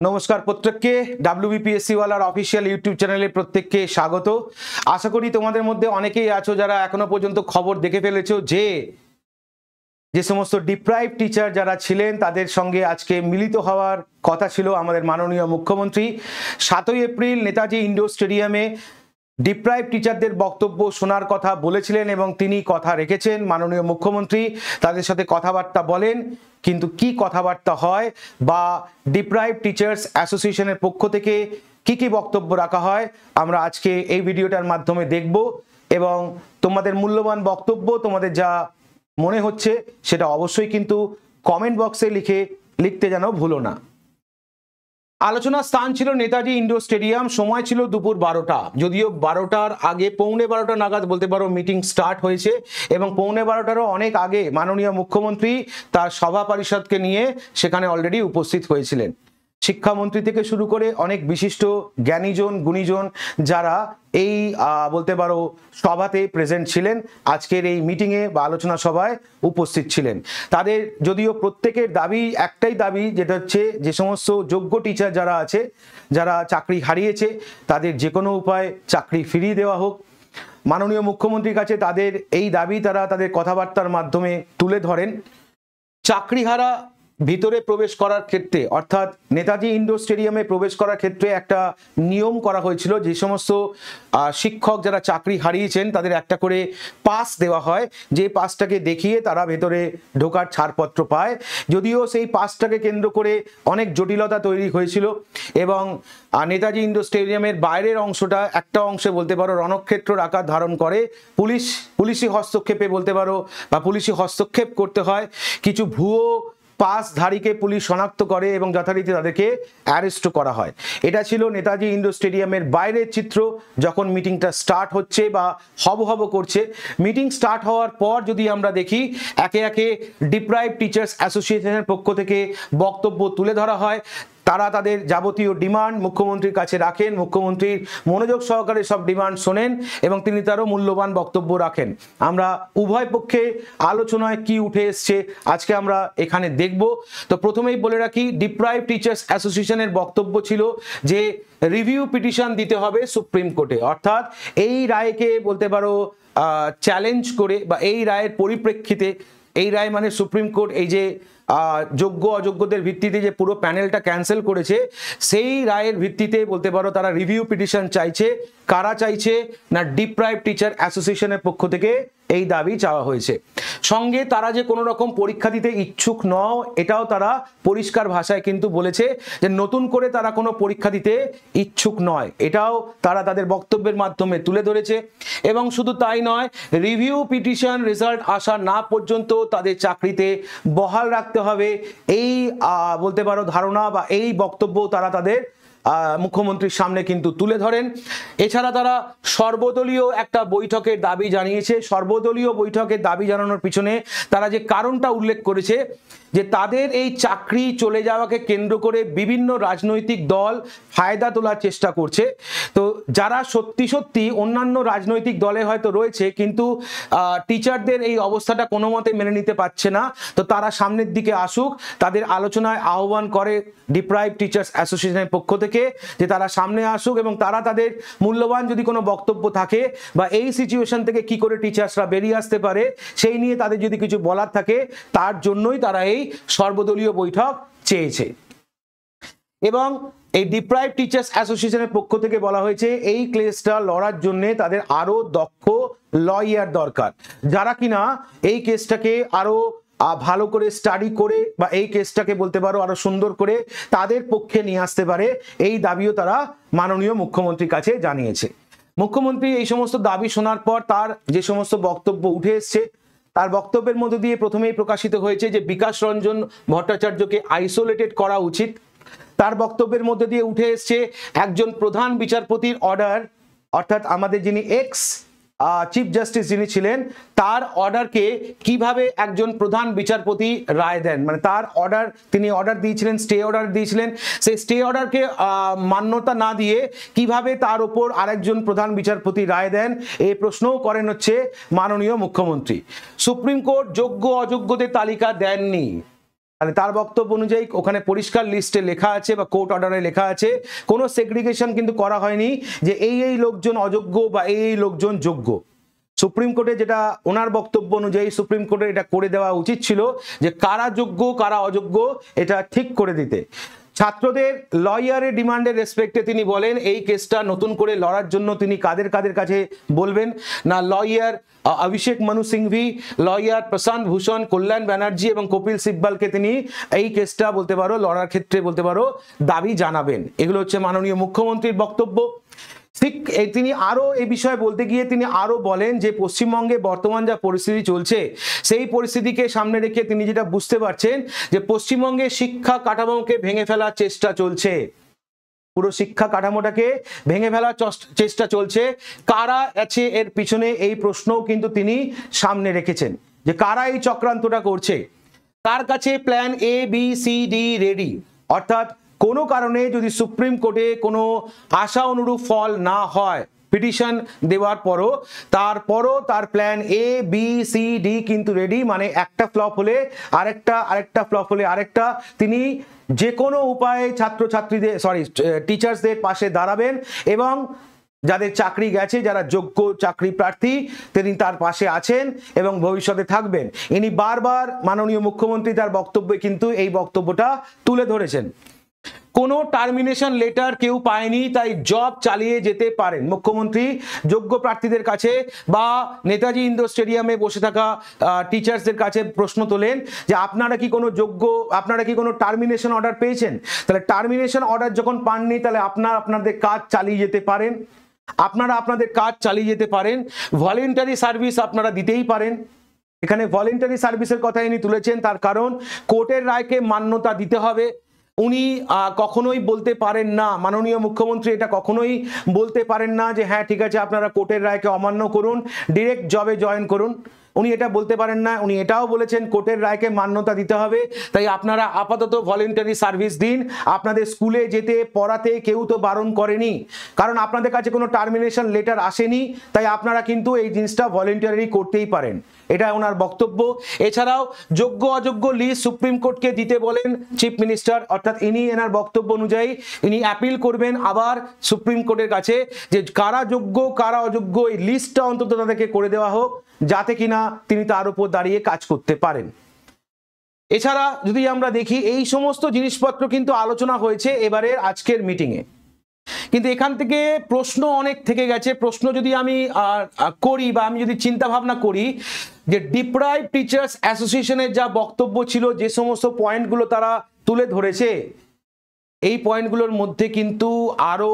নমস্কার প্রত্যেককে WBPSC ওয়ালার official YouTube চ্যানেলে প্রত্যেককে স্বাগত। আশা করি তোমাদের মধ্যে অনেকেই আছো যারা এখনো পর্যন্ত খবর দেখে ফেলেছো যে সমস্ত ডিপ্রাইভ টিচার যারা ছিলেন তাদের সঙ্গে আজকে মিলিত হওয়ার কথা ছিল আমাদের মাননীয় মুখ্যমন্ত্রী। 7ই এপ্রিল নেতাজি ইন্ডোর স্টেডিয়ামে ডিপ্রাইভ টিচারদের বক্তব্য শোনার কথা বলেছিলেন এবং তিনি কথা রেখেছেন। মাননীয় মুখ্যমন্ত্রী তাদের সাথে কথাবার্তা বলেন, কিন্তু কি কথাবার্তা হয় বা ডিপ্রাইভ টিচার্স অ্যাসোসিয়েশনের পক্ষ থেকে কি বক্তব্য রাখা হয় আমরা আজকে এই ভিডিওটার মাধ্যমে দেখব এবং তোমাদের মূল্যবান বক্তব্য, তোমাদের যা মনে হচ্ছে সেটা অবশ্যই কিন্তু কমেন্ট বক্সে লিখতে যেন ভুলো না। আলোচনার স্থান ছিল নেতাজি ইন্ডোর স্টেডিয়াম, সময় ছিল দুপুর 12টা। যদিও 12টার আগে 12:15 নাগাদ বলতে পারো মিটিং স্টার্ট হয়েছে এবং 12:15টারও অনেক আগে মাননীয় মুখ্যমন্ত্রী তার সভা পরিষদকে নিয়ে সেখানে অলরেডি উপস্থিত হয়েছিলেন। শিক্ষামন্ত্রী থেকে শুরু করে অনেক বিশিষ্ট জ্ঞানীজন গুণীজন যারা এই বলতে পারো সভাতে প্রেজেন্ট ছিলেন, আজকের এই মিটিংয়ে বা আলোচনা সভায় উপস্থিত ছিলেন। তাদের যদিও প্রত্যেকের দাবি একটাই দাবি, যেটা হচ্ছে যে সমস্ত যোগ্য টিচার যারা আছে, যারা চাকরি হারিয়েছে, তাদের যে কোনো উপায়ে চাকরি ফিরিয়ে দেওয়া হোক। মাননীয় মুখ্যমন্ত্রীর কাছে তাদের এই দাবি তারা তাদের কথাবার্তার মাধ্যমে তুলে ধরেন। চাকরিহারা ভিতরে প্রবেশ করার ক্ষেত্রে অর্থাৎ নেতাজি ইন্ডোর স্টেডিয়ামে প্রবেশ করার ক্ষেত্রে একটা নিয়ম করা হয়েছিল, যে সমস্ত শিক্ষক যারা চাকরি হারিয়েছেন তাদের একটা করে পাস দেওয়া হয়, যে পাসটাকে দেখিয়ে তারা ভেতরে ঢোকার ছাড়পত্র পায়। যদিও সেই পাসটাকে কেন্দ্র করে অনেক জটিলতা তৈরি হয়েছিল এবং নেতাজি ইন্ডোর স্টেডিয়ামের বাইরের অংশটা একটা অংশে বলতে পারো রণক্ষেত্রের আকার ধারণ করে। পুলিশি হস্তক্ষেপে বলতে পারো বা পুলিশি হস্তক্ষেপ করতে হয়। কিছু ভুয়ো পাসধারীকে পুলিশ শনাক্ত করে এবং যথারীতি তাদেরকে অ্যারেস্ট করা হয়। এটা ছিল নেতাজি ইন্ডোর স্টেডিয়ামের বাইরের চিত্র যখন মিটিংটা স্টার্ট হচ্ছে বা হব করছে। মিটিং স্টার্ট হওয়ার পর যদি আমরা দেখি একে একে ডিপ্রাইভ টিচার্স অ্যাসোসিয়েশনের পক্ষ থেকে বক্তব্য তুলে ধরা হয়। তারা তাদের যাবতীয় ডিমান্ড মুখ্যমন্ত্রীর কাছে রাখেন, মুখ্যমন্ত্রীর মনোযোগ সহকারে সব ডিমান্ড শোনেন এবং তিনি তারও মূল্যবান বক্তব্য রাখেন। আমরা উভয় পক্ষে আলোচনায় কি উঠে এসছে আজকে আমরা এখানে দেখব। তো প্রথমেই বলে রাখি, ডিপ্রাইভ টিচার্স অ্যাসোসিয়েশনের বক্তব্য ছিল যে রিভিউ পিটিশন দিতে হবে সুপ্রিম কোর্টে, অর্থাৎ এই রায়কে বলতে পারো চ্যালেঞ্জ করে বা এই রায়ের পরিপ্রেক্ষিতে, এই রায় মানে সুপ্রিম কোর্ট এই যে যোগ্য অযোগ্যদের ভিত্তিতে যে পুরো প্যানেলটা ক্যান্সেল করেছে, সেই রায়ের ভিত্তিতে বলতে পারো তারা রিভিউ পিটিশন চাইছে। কারা চাইছে না ডিপ্রাইভ টিচার অ্যাসোসিয়েশনের পক্ষ থেকে এই দাবি চাওয়া হয়েছে। সঙ্গে তারা যে কোনো রকম পরীক্ষা দিতে ইচ্ছুক নও এটাও তারা পরিষ্কার ভাষায় কিন্তু বলেছে যে নতুন করে তারা কোনো পরীক্ষা দিতে ইচ্ছুক নয়, এটাও তারা তাদের বক্তব্যের মাধ্যমে তুলে ধরেছে। এবং শুধু তাই নয়, রিভিউ পিটিশন রেজাল্ট আসা না পর্যন্ত তাদের চাকরিতে বহাল রাখতে হবে, এই বলতে পারো ধারণা বা এই বক্তব্য তারা তাদের মুখ্যমন্ত্রীর সামনে কিন্তু তুলে ধরেন। এছাড়া তারা সর্বদলীয় একটা বৈঠকের দাবি জানিয়েছে। সর্বদলীয় বৈঠকের দাবি জানানোর পিছনে তারা যে কারণটা উল্লেখ করেছে যে তাদের এই চাকরি চলে যাওয়াকে কেন্দ্র করে বিভিন্ন রাজনৈতিক দল ফায়দা তোলার চেষ্টা করছে। তো যারা সত্যি অন্যান্য রাজনৈতিক দলে হয়তো রয়েছে কিন্তু টিচারদের এই অবস্থাটা কোনো মতে মেনে নিতে পারছে না, তো তারা সামনের দিকে আসুক। তাদের আলোচনায় আহ্বান করে ডিপ্রাইভ টিচার্স অ্যাসোসিয়েশনের পক্ষ থেকে যে তারা সামনে আসুক এবং তারা তাদের মূল্যবান যদি কোনো বক্তব্য থাকে বা এই সিচুয়েশন থেকে কি করে টিচার্সরা বেরিয়ে আসতে পারে সেই নিয়ে তাদের যদি কিছু বলার থাকে, তার জন্যই তারা এই সর্বদলীয় বৈঠক চেয়েছে। এবং এই ডিপ্রাইভ টিচার্স অ্যাসোসিয়েশনের পক্ষ থেকে বলা হয়েছে এই কেসটা লড়ার জন্য তাদের আরো দক্ষ লয়ার দরকার, যারা কিনা এই কেসটাকে আরো ভালো করে স্টাডি করে বা এই কেসটাকে বলতে পারো আরো সুন্দর করে তাদের পক্ষে নিয়ে আসতে পারে। এই দাবিও তারা মাননীয় মুখ্যমন্ত্রীর কাছে জানিয়েছে। মুখ্যমন্ত্রী এই সমস্ত দাবি শোনার পর তার যে সমস্ত বক্তব্য উঠে এসছে, তার বক্তব্যের মধ্যে দিয়ে প্রথমেই প্রকাশিত হয়েছে যে বিকাশ রঞ্জন ভট্টাচার্যকে আইসোলেটেড করা উচিত। তার বক্তব্যের মধ্যে দিয়ে উঠে এসছে একজন প্রধান বিচারপতির অর্ডার, অর্থাৎ আমাদের যিনি এক্স চিফ জাস্টিস যিনি ছিলেন তার অর্ডারকে কিভাবে একজন প্রধান বিচারপতি রায় দেন, মানে তার অর্ডার, তিনি অর্ডার দিয়েছিলেন, স্টে অর্ডার দিয়েছিলেন, সেই স্টে অর্ডারকে মান্যতা না দিয়ে কিভাবে তার উপর আরেকজন প্রধান বিচারপতি রায় দেন, এই প্রশ্নও করেন হচ্ছে মাননীয় মুখ্যমন্ত্রী। সুপ্রিম কোর্ট যোগ্য অযোগ্যদের তালিকা দেননি, তাহলে তার বক্তব্য অনুযায়ী ওখানে পরিষ্কার লিস্টে লেখা আছে বা কোর্ট অর্ডারে লেখা আছে, কোনো সেগ্রিগেশন কিন্তু করা হয়নি যে এই লোকজন অযোগ্য বা এই লোকজন যোগ্য। সুপ্রিম কোর্টে যেটা ওনার বক্তব্য অনুযায়ী সুপ্রিম কোর্টে এটা করে দেওয়া উচিত ছিল যে কারা যোগ্য কারা অযোগ্য এটা ঠিক করে দিতে। ছাত্রদের লয়ারের ডিমান্ডের রেসপেক্টে তিনি বলেন এই কেসটা নতুন করে লড়ার জন্য তিনি কাদের কাছে বলবেন না, লয়ার অভিষেক মনু সিংভি, লয়ার প্রশান্ত ভূষণ, কল্যাণ ব্যানার্জি এবং কপিল সিব্বালকে তিনি এই কেসটা বলতে পারো লড়ার ক্ষেত্রে বলতে পারো দাবি জানাবেন। এগুলো হচ্ছে মাননীয় মুখ্যমন্ত্রীর বক্তব্য। ঠিক তিনি আরো এই বিষয়ে বলতে গিয়ে তিনি আরো বলেন যে পশ্চিমবঙ্গে বর্তমান যা পরিস্থিতি চলছে সেই পরিস্থিতিকে সামনে রেখে তিনি যেটা বুঝতে পারছেন যে পশ্চিমবঙ্গে শিক্ষা কাঠামোকে ভেঙে ফেলার চেষ্টা চলছে, পুরো শিক্ষা কাঠামোটাকে ভেঙে ফেলার চেষ্টা চলছে। কারা আছে এর পিছনে এই প্রশ্নও কিন্তু তিনি সামনে রেখেছেন যে কারা এই চক্রান্তটা করছে, কার কাছে plan A B C D ready, অর্থাৎ কোনো কারণে যদি সুপ্রিম কোর্টে কোনো আশা অনুরূপ ফল না হয় পিটিশন দেওয়ার পরও তার plan A B C D কিন্তু রেডি, মানে একটা ফ্লপ হলে আরেকটা ফ্লপ হলে আরেকটা, তিনি যে কোনো উপায়ে ছাত্রছাত্রীদের টিচার্সদের পাশে দাঁড়াবেন এবং যাদের চাকরি গেছে যারা যোগ্য চাকরি প্রার্থী তিনি তার পাশে আছেন এবং ভবিষ্যতে থাকবেন। ইনি বারবার মাননীয় মুখ্যমন্ত্রী তার বক্তব্যে কিন্তু এই বক্তব্যটা তুলে ধরেছেন। কোনো টার্মিনেশন লেটার কেউ পায়নি তাই জব চালিয়ে যেতে পারেন মুখ্যমন্ত্রী যোগ্য প্রার্থীদের কাছে বা নেতাজি ইন্ডোর স্টেডিয়ামে বসে থাকা টিচার্সদের কাছে প্রশ্ন তোলেন যে আপনারা কি কোনো টার্মিনেশন অর্ডার পেয়েছেন, তাহলে টার্মিনেশন অর্ডার যখন পাননি তাহলে আপনাদের কাজ চালিয়ে যেতে পারেন, ভলেন্টারি সার্ভিস আপনারা দিতেই পারেন। এখানে ভলেন্টারি সার্ভিসের কথা ইনি তুলেছেন, তার কারণ কোর্টের রায়কে মান্যতা দিতে হবে। উনি কখনোই বলতে পারেন না, মাননীয় মুখ্যমন্ত্রী এটা কখনোই বলতে পারেন না যে হ্যাঁ ঠিক আছে আপনারা কোর্টের রায়কে অমান্য করুন, ডিরেক্ট জবে জয়েন করুন। উনি এটা বলতে পারেন না। উনি এটাও বলেছেন কোর্টের রায়কে মান্যতা দিতে হবে, তাই আপনারা আপাতত ভলেন্টারি সার্ভিস দিন। আপনাদের স্কুলে যেতে পড়াতে কেউ তো বারণ করেনি, কারণ আপনাদের কাছে কোনো টার্মিনেশন লেটার আসেনি, তাই আপনারা কিন্তু এই জিনিসটা ভলেন্টারি করতেই পারেন। এটা ওনার বক্তব্য। এছাড়াও যোগ্য অযোগ্য লিস্ট সুপ্রিম কোর্টকে দিতে বলেন চিফ মিনিস্টার, অর্থাৎ এনার বক্তব্য অনুযায়ী ইনি অ্যাপিল করবেন আবার সুপ্রিম কোর্টের কাছে যে কারা যোগ্য কারা অযোগ্য এই লিস্টটা অন্তত তাদেরকে করে দেওয়া হোক, যাতে কিনা তিনি তার উপর দাঁড়িয়ে কাজ করতে পারেন। এছাড়া যদি আমরা দেখি এই সমস্ত জিনিসপত্র কিন্তু আলোচনা হয়েছে এবারের আজকের মিটিংয়ে, কিন্তু এখান থেকে প্রশ্ন অনেক থেকে গেছে। প্রশ্ন যদি আমি করি বা আমি যদি চিন্তা ভাবনা করি যে ডিপ্রাইভ টিচার্স অ্যাসোসিয়েশনের যা বক্তব্য ছিল, যে সমস্ত পয়েন্টগুলো তারা তুলে ধরেছে, এই পয়েন্টগুলোর মধ্যে কিন্তু আরো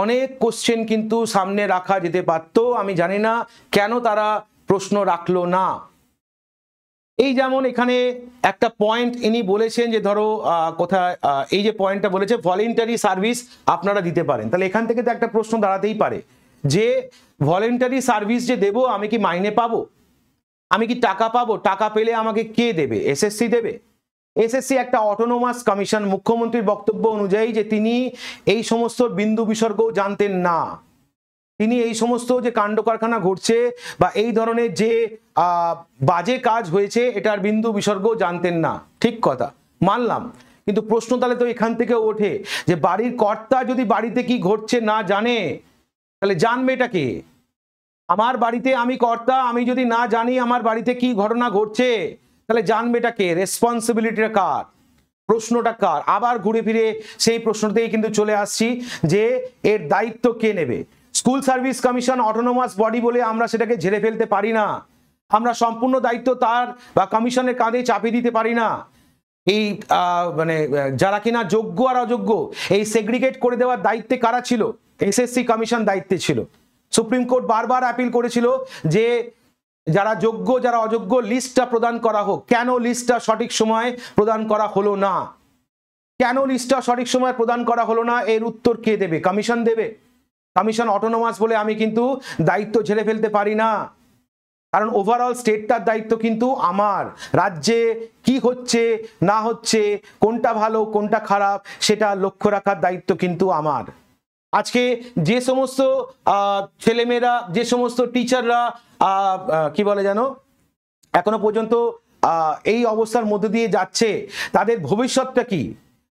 অনেক কোশ্চেন কিন্তু সামনে রাখা যেতে পারতো। আমি জানি না কেন তারা প্রশ্ন রাখলো না। এই যেমন এখানে একটা পয়েন্ট ইনি বলেছেন যে ধরো কোথায় এই যে পয়েন্টটা বলেছে ভলেন্টারি সার্ভিস আপনারা দিতে পারেন, তাহলে এখান থেকে তো একটা প্রশ্ন দাঁড়াতেই পারে যে ভলেন্টারি সার্ভিস যে দেবো আমি কি মাইনে পাবো, আমি কি টাকা পাবো, টাকা পেলে আমাকে কে দেবে, এসএসসি দেবে? এসএসসি একটা অটোনোমাস কমিশন। মুখ্যমন্ত্রীর বক্তব্য অনুযায়ী যে তিনি এই সমস্ত বিন্দু বিসর্গও জানতেন না, তিনি এই সমস্ত যে কাণ্ড কারখানা ঘটছে বা এই ধরনের যে বাজে কাজ হয়েছে এটার বিন্দু বিসর্গ জানতেন না, ঠিক কথা মানলাম। কিন্তু প্রশ্ন তাহলে তো এখান থেকে ওঠে যে বাড়ির কর্তা যদি বাড়িতে কি ঘটছে না জানে তাহলে জানবে এটা কে? আমার বাড়িতে আমি কর্তা, আমি যদি না জানি আমার বাড়িতে কি ঘটনা ঘটছে তাহলে জানবে এটা কে? রেসপন্সিবিলিটিটা কার, প্রশ্নটা কার? আবার ঘুরে ফিরে সেই প্রশ্নতেই কিন্তু চলে আসছি যে এর দায়িত্ব কে নেবে। School service commission autonomous body বলে আমরা সেটাকে ঝেড়ে ফেলতে পারি না, আমরা সম্পূর্ণ দায়িত্ব তার বা কমিশনের কাঁধে চাপিয়ে দিতে পারি না। এই মানে যারা কিনা যোগ্য আর অযোগ্য এই সেগ্রিগেট করে দেওয়ার দায়িত্বে কারা ছিল? এসএসসি কমিশন দায়িত্বে ছিল। সুপ্রিম কোর্ট বারবার অ্যাপিল করেছিল যে যারা যোগ্য যারা অযোগ্য লিস্টটা প্রদান করা হোক। কেন লিস্টটা সঠিক সময় প্রদান করা হলো না? কেন লিস্টটা সঠিক সময় প্রদান করা হলো না এর উত্তর কে দেবে? কমিশন দেবে। কমিশন অটোনোমাস বলে আমি কিন্তু দায়িত্ব ঝেড়ে ফেলতে পারি না, কারণ ওভারঅল স্টেটটার দায়িত্ব কিন্তু আমার। রাজ্যে কি হচ্ছে না হচ্ছে, কোনটা ভালো কোনটা খারাপ সেটা লক্ষ্য রাখার দায়িত্ব কিন্তু আমার। আজকে যে সমস্ত ছেলেমেয়েরা, যে সমস্ত টিচাররা কি বলে জানো এখনো পর্যন্ত এই অবস্থার মধ্যে দিয়ে যাচ্ছে, তাদের ভবিষ্যৎটা কি?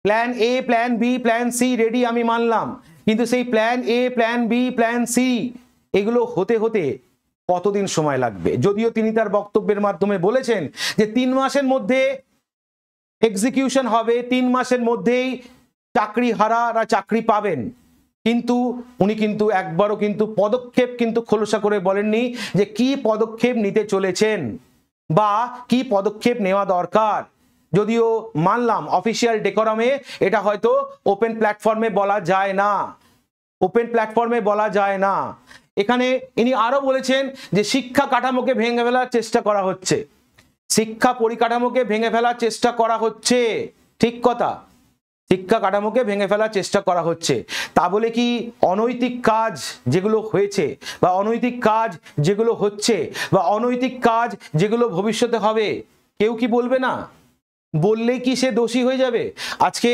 Plan A, plan B, plan C ready আমি মানলাম, কিন্তু সেই plan A, plan B, plan C এগুলো হতে হতে কতদিন সময় লাগবে? যদিও তিনি তার বক্তব্যের মাধ্যমে বলেছেন যে 3 মাসের মধ্যে এক্সিকিউশন হবে, 3 মাসের মধ্যেই চাকরি হারারা চাকরি পাবেন, কিন্তু উনি কিন্তু একবারও কিন্তু পদক্ষেপ কিন্তু খোলসা করে বলেননি যে কি পদক্ষেপ নিতে চলেছেন বা কি পদক্ষেপ নেওয়া দরকার। যদিও মানলাম অফিসিয়াল ডেকোরামে এটা হয়তো ওপেন প্ল্যাটফর্মে বলা যায় না, ওপেন প্ল্যাটফর্মে বলা যায় না। এখানে ইনি আরো বলেছেন যে শিক্ষা কাঠামোকে ভেঙে ফেলার চেষ্টা করা হচ্ছে, শিক্ষা পরিকাঠামোকে ভেঙে ফেলার চেষ্টা করা হচ্ছে, ঠিক কথা, শিক্ষা কাঠামোকে ভেঙে ফেলার চেষ্টা করা হচ্ছে। তা বলে কি অনৈতিক কাজ যেগুলো হয়েছে বা অনৈতিক কাজ যেগুলো হচ্ছে বা অনৈতিক কাজ যেগুলো ভবিষ্যতে হবে কেউ কি বলবে না? বললেই কি সে দোষী হয়ে যাবে? আজকে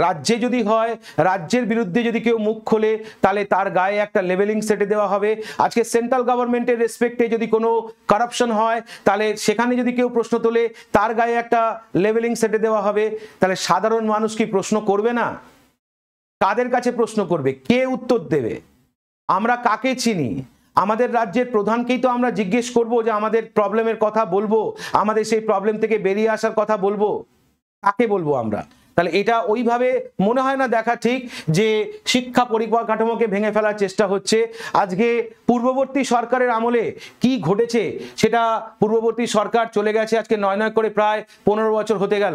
রাজ্যে যদি হয়, রাজ্যের বিরুদ্ধে যদি কেউ মুখ খোলে তাহলে তার গায়ে একটা লেভেলিং সেটে দেওয়া হবে। আজকে সেন্ট্রাল গভর্নমেন্টের রেসপেক্টে যদি কোনো কারাপশন হয় তাহলে সেখানে যদি কেউ প্রশ্ন তোলে তার গায়ে একটা লেভেলিং সেটে দেওয়া হবে। তাহলে সাধারণ মানুষ কি প্রশ্ন করবে না? কাদের কাছে প্রশ্ন করবে? কে উত্তর দেবে? আমরা কাকে চিনি? আমাদের রাজ্যের প্রধানকেই তো আমরা জিজ্ঞেস করব যে আমাদের প্রবলেমের কথা বলবো, আমাদের সেই প্রবলেম থেকে বেরিয়ে আসার কথা বলবো, কাকে বলবো আমরা? তাহলে এটা ওইভাবে মনে হয় না দেখা ঠিক যে শিক্ষা পরিকাঠামোকে ভেঙে ফেলার চেষ্টা হচ্ছে। আজকে পূর্ববর্তী সরকারের আমলে কি ঘটেছে সেটা, পূর্ববর্তী সরকার চলে গেছে আজকে 9 করে প্রায় 15 বছর হতে গেল।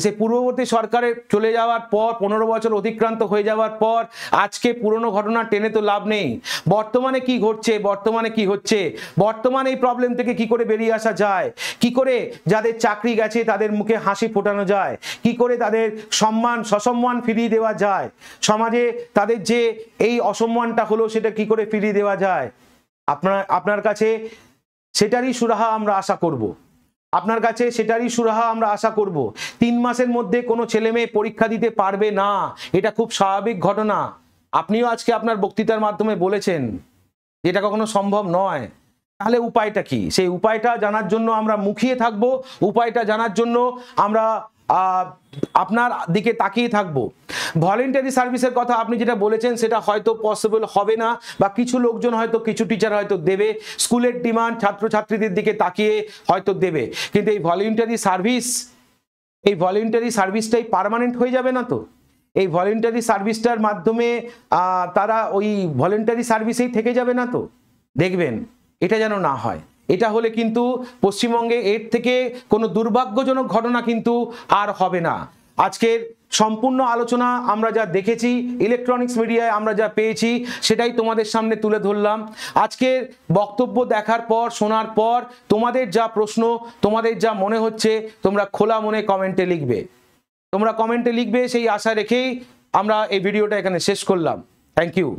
সেই পূর্ববর্তী সরকারের চলে যাওয়ার পর 15 বছর অতিক্রান্ত হয়ে যাওয়ার পর আজকে পুরনো ঘটনা টেনে তো লাভ নেই। বর্তমানে কি ঘটছে, বর্তমানে কি হচ্ছে, বর্তমানে এই প্রবলেম থেকে কি করে বেরিয়ে আসা যায়, কি করে যাদের চাকরি গেছে তাদের মুখে হাসি ফোটানো যায়, কি করে তাদের সম্মান সসম্মান ফিরিয়ে দেওয়া যায়, সমাজে তাদের যে এই অসম্মানটা হলো সেটা কি করে ফিরিয়ে দেওয়া যায়। আপনার কাছে সেটারই সুরাহা আমরা আশা করব, আপনার কাছে সেটারই সুরাহা আমরা আশা করব। 3 মাসের মধ্যে কোনো ছেলে মেয়ে পরীক্ষা দিতে পারবে না, এটা খুব স্বাভাবিক ঘটনা। আপনিও আজকে আপনার বক্তৃতার মাধ্যমে বলেছেন যেটা কখনো সম্ভব নয়। তাহলে উপায়টা কি? সেই উপায়টা জানার জন্য আমরা মুখিয়ে থাকব, উপায়টা জানার জন্য আমরা আপনার দিকে তাকিয়ে থাকবো। ভলেন্টারি সার্ভিসের কথা আপনি যেটা বলেছেন সেটা হয়তো পসিবল হবে না, বা কিছু লোকজন হয়তো, কিছু টিচার হয়তো দেবে, স্কুলের ডিমান্ড ছাত্রছাত্রীদের দিকে তাকিয়ে হয়তো দেবে, কিন্তু এই ভলেন্টারি সার্ভিসটাই পার্মানেন্ট হয়ে যাবে না তো? এই ভলেন্টারি সার্ভিসটার মাধ্যমে তারা ওই ভলেন্টারি সার্ভিসেই থেকে যাবে না তো? দেখবেন এটা যেন না হয়। এটা হলে কিন্তু পশ্চিমবঙ্গে এর থেকে কোনো দুর্ভাগ্যজনক ঘটনা কিন্তু আর হবে না। আজকের সম্পূর্ণ আলোচনা আমরা যা দেখেছি, ইলেকট্রনিক্স মিডিয়ায় আমরা যা পেয়েছি সেটাই তোমাদের সামনে তুলে ধরলাম। আজকের বক্তব্য দেখার পর, শোনার পর তোমাদের যা প্রশ্ন, তোমাদের যা মনে হচ্ছে তোমরা খোলা মনে কমেন্টে লিখবে, তোমরা কমেন্টে লিখবে, সেই আশা রেখেই আমরা এই ভিডিওটা এখানে শেষ করলাম। Thank you.